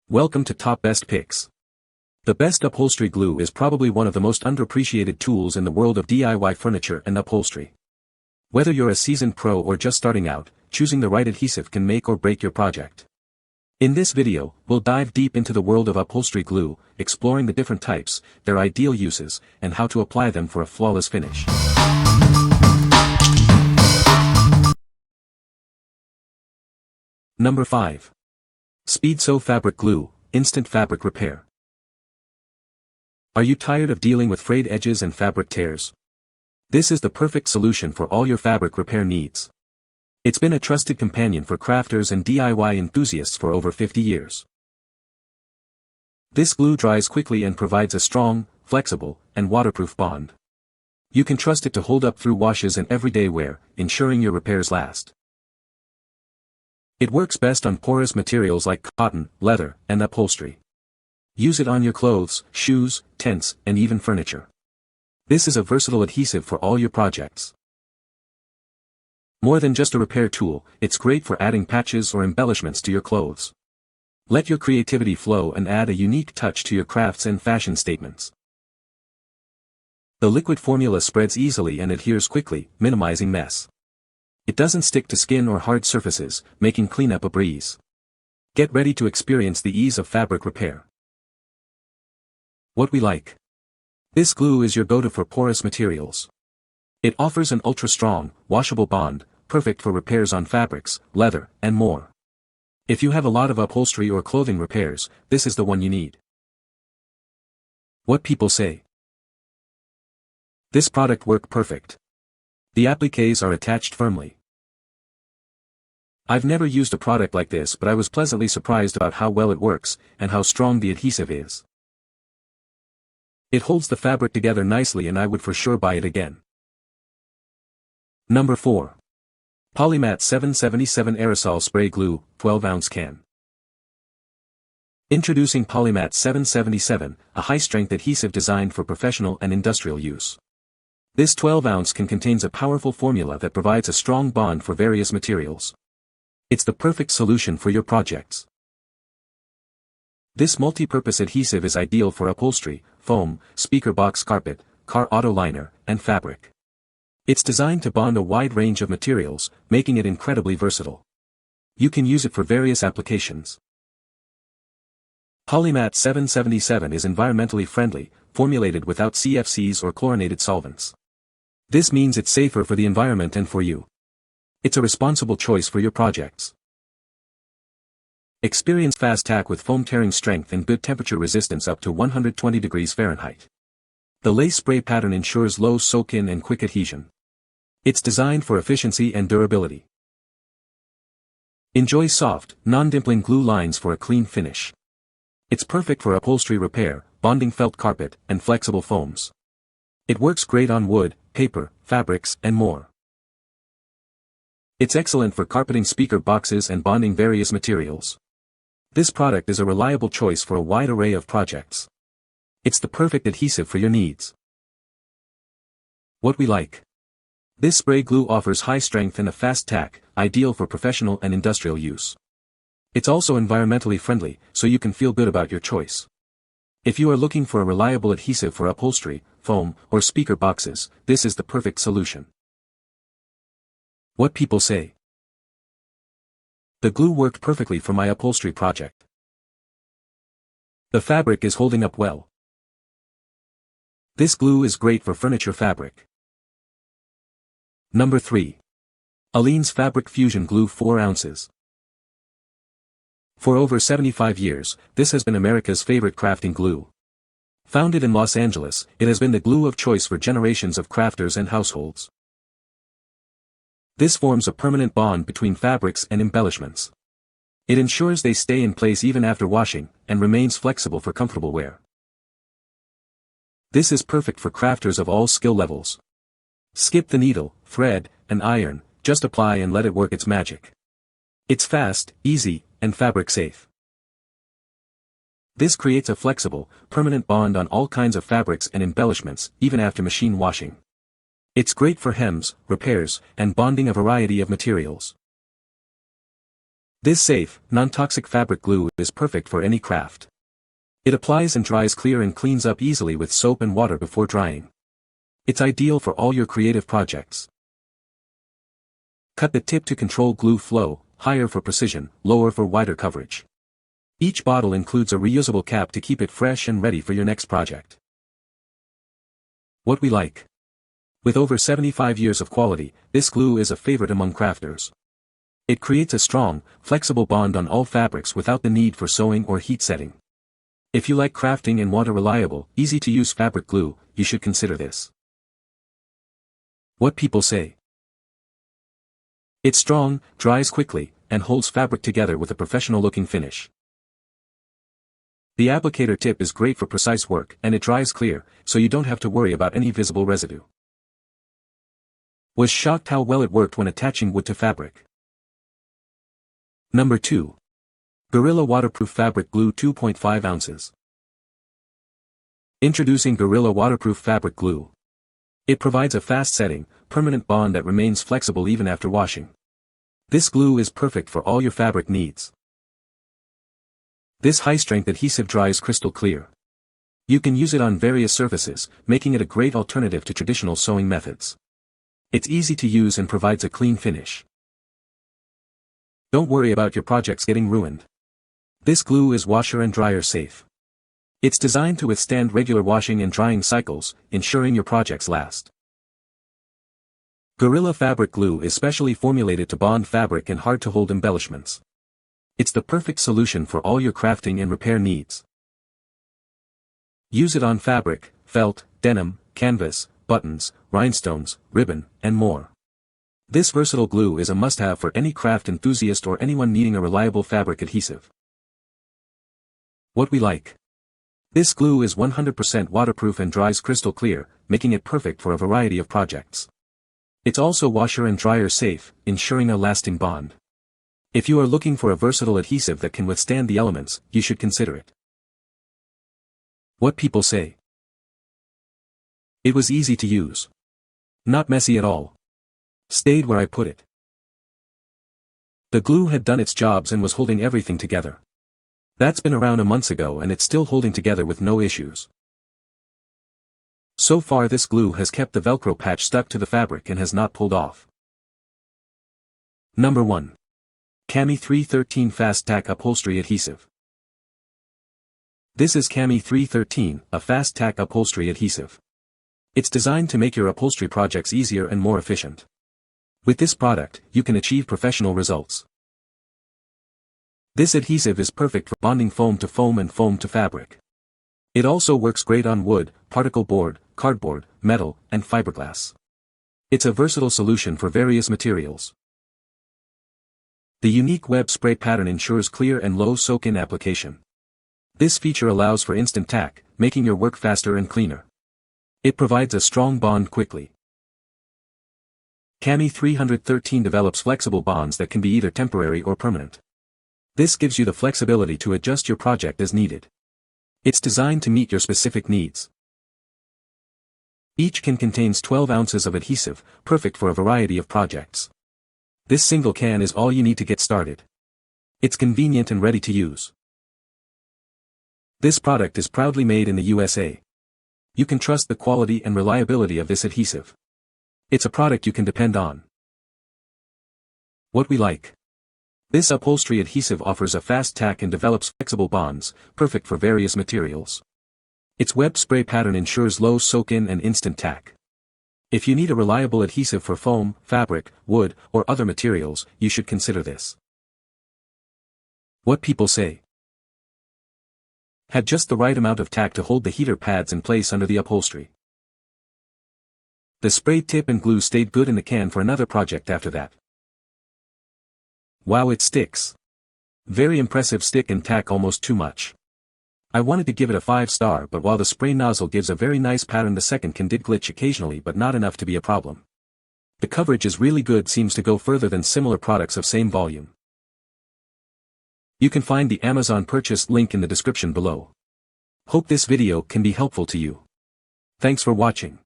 Welcome to Top Best Picks. The best upholstery glue is probably one of the most underappreciated tools in the world of DIY furniture and upholstery. Whether you're a seasoned pro or just starting out, choosing the right adhesive can make or break your project. In this video, we'll dive deep into the world of upholstery glue, exploring the different types, their ideal uses, and how to apply them for a flawless finish. Number 5. Speed Sew Fabric Glue, Instant Fabric Repair. Are you tired of dealing with frayed edges and fabric tears? This is the perfect solution for all your fabric repair needs. It's been a trusted companion for crafters and DIY enthusiasts for over 50 years. This glue dries quickly and provides a strong, flexible, and waterproof bond. You can trust it to hold up through washes and everyday wear, ensuring your repairs last. It works best on porous materials like cotton, leather, and upholstery. Use it on your clothes, shoes, tents, and even furniture. This is a versatile adhesive for all your projects. More than just a repair tool, it's great for adding patches or embellishments to your clothes. Let your creativity flow and add a unique touch to your crafts and fashion statements. The liquid formula spreads easily and adheres quickly, minimizing mess. It doesn't stick to skin or hard surfaces, making cleanup a breeze. Get ready to experience the ease of fabric repair. What we like. This glue is your go-to for porous materials. It offers an ultra-strong, washable bond, perfect for repairs on fabrics, leather, and more. If you have a lot of upholstery or clothing repairs, this is the one you need. What people say. This product works perfect. The appliques are attached firmly. I've never used a product like this, but I was pleasantly surprised about how well it works, and how strong the adhesive is. It holds the fabric together nicely and I would for sure buy it again. Number 4. Polymat 777 Aerosol Spray Glue, 12-ounce can. Introducing Polymat 777, a high-strength adhesive designed for professional and industrial use. This 12-ounce can contains a powerful formula that provides a strong bond for various materials. It's the perfect solution for your projects. This multi-purpose adhesive is ideal for upholstery, foam, speaker box carpet, car auto liner, and fabric. It's designed to bond a wide range of materials, making it incredibly versatile. You can use it for various applications. Polymat 777 is environmentally friendly, formulated without CFCs or chlorinated solvents. This means it's safer for the environment and for you. It's a responsible choice for your projects. Experience fast tack with foam tearing strength and good temperature resistance up to 120 degrees Fahrenheit. The lace spray pattern ensures low soak-in and quick adhesion. It's designed for efficiency and durability. Enjoy soft, non-dimpling glue lines for a clean finish. It's perfect for upholstery repair, bonding felt carpet, and flexible foams. It works great on wood, paper, fabrics, and more. It's excellent for carpeting speaker boxes and bonding various materials. This product is a reliable choice for a wide array of projects. It's the perfect adhesive for your needs. What we like. This spray glue offers high strength and a fast tack, ideal for professional and industrial use. It's also environmentally friendly, so you can feel good about your choice. If you are looking for a reliable adhesive for upholstery, foam, or speaker boxes, this is the perfect solution. What people say. The glue worked perfectly for my upholstery project. The fabric is holding up well. This glue is great for furniture fabric. Number 3. ALEENE'S Fabric Fusion Glue 4 ounces. For over 75 years, this has been America's favorite crafting glue. Founded in Los Angeles, it has been the glue of choice for generations of crafters and households. This forms a permanent bond between fabrics and embellishments. It ensures they stay in place even after washing, and remains flexible for comfortable wear. This is perfect for crafters of all skill levels. Skip the needle, thread, and iron, just apply and let it work its magic. It's fast, easy, and fabric safe. This creates a flexible, permanent bond on all kinds of fabrics and embellishments, even after machine washing. It's great for hems, repairs, and bonding a variety of materials. This safe, non-toxic fabric glue is perfect for any craft. It applies and dries clear and cleans up easily with soap and water before drying. It's ideal for all your creative projects. Cut the tip to control glue flow, higher for precision, lower for wider coverage. Each bottle includes a reusable cap to keep it fresh and ready for your next project. What we like. With over 75 years of quality, this glue is a favorite among crafters. It creates a strong, flexible bond on all fabrics without the need for sewing or heat setting. If you like crafting and want a reliable, easy-to-use fabric glue, you should consider this. What people say. It's strong, dries quickly, and holds fabric together with a professional-looking finish. The applicator tip is great for precise work and it dries clear, so you don't have to worry about any visible residue. Was shocked how well it worked when attaching wood to fabric. Number 2. Gorilla Waterproof Fabric Glue 2.5 ounces. Introducing Gorilla Waterproof Fabric Glue. It provides a fast-setting, permanent bond that remains flexible even after washing. This glue is perfect for all your fabric needs. This high-strength adhesive dries crystal clear. You can use it on various surfaces, making it a great alternative to traditional sewing methods. It's easy to use and provides a clean finish. Don't worry about your projects getting ruined. This glue is washer and dryer safe. It's designed to withstand regular washing and drying cycles, ensuring your projects last. Gorilla Fabric Glue is specially formulated to bond fabric and hard-to-hold embellishments. It's the perfect solution for all your crafting and repair needs. Use it on fabric, felt, denim, canvas, buttons, rhinestones, ribbon, and more. This versatile glue is a must-have for any craft enthusiast or anyone needing a reliable fabric adhesive. What we like. This glue is 100% waterproof and dries crystal clear, making it perfect for a variety of projects. It's also washer and dryer safe, ensuring a lasting bond. If you are looking for a versatile adhesive that can withstand the elements, you should consider it. What people say. It was easy to use. Not messy at all. Stayed where I put it. The glue had done its jobs and was holding everything together. That's been around a month ago and it's still holding together with no issues. So far this glue has kept the Velcro patch stuck to the fabric and has not pulled off. Number 1. Camie 313 Fast Tack Upholstery Adhesive. This is Camie 313, a fast tack upholstery adhesive. It's designed to make your upholstery projects easier and more efficient. With this product, you can achieve professional results. This adhesive is perfect for bonding foam to foam and foam to fabric. It also works great on wood, particle board, cardboard, metal, and fiberglass. It's a versatile solution for various materials. The unique web spray pattern ensures clear and low soak-in application. This feature allows for instant tack, making your work faster and cleaner. It provides a strong bond quickly. Camie 313 develops flexible bonds that can be either temporary or permanent. This gives you the flexibility to adjust your project as needed. It's designed to meet your specific needs. Each can contains 12 ounces of adhesive, perfect for a variety of projects. This single can is all you need to get started. It's convenient and ready to use. This product is proudly made in the USA. You can trust the quality and reliability of this adhesive. It's a product you can depend on. What we like. This upholstery adhesive offers a fast tack and develops flexible bonds, perfect for various materials. Its web spray pattern ensures low soak-in and instant tack. If you need a reliable adhesive for foam, fabric, wood, or other materials, you should consider this. What people say. Had just the right amount of tack to hold the heater pads in place under the upholstery. The spray tip and glue stayed good in the can for another project after that. Wow, it sticks. Very impressive stick and tack, almost too much. I wanted to give it a 5-star, but while the spray nozzle gives a very nice pattern, the second can did glitch occasionally, but not enough to be a problem. The coverage is really good, seems to go further than similar products of same volume. You can find the Amazon purchase link in the description below. Hope this video can be helpful to you. Thanks for watching.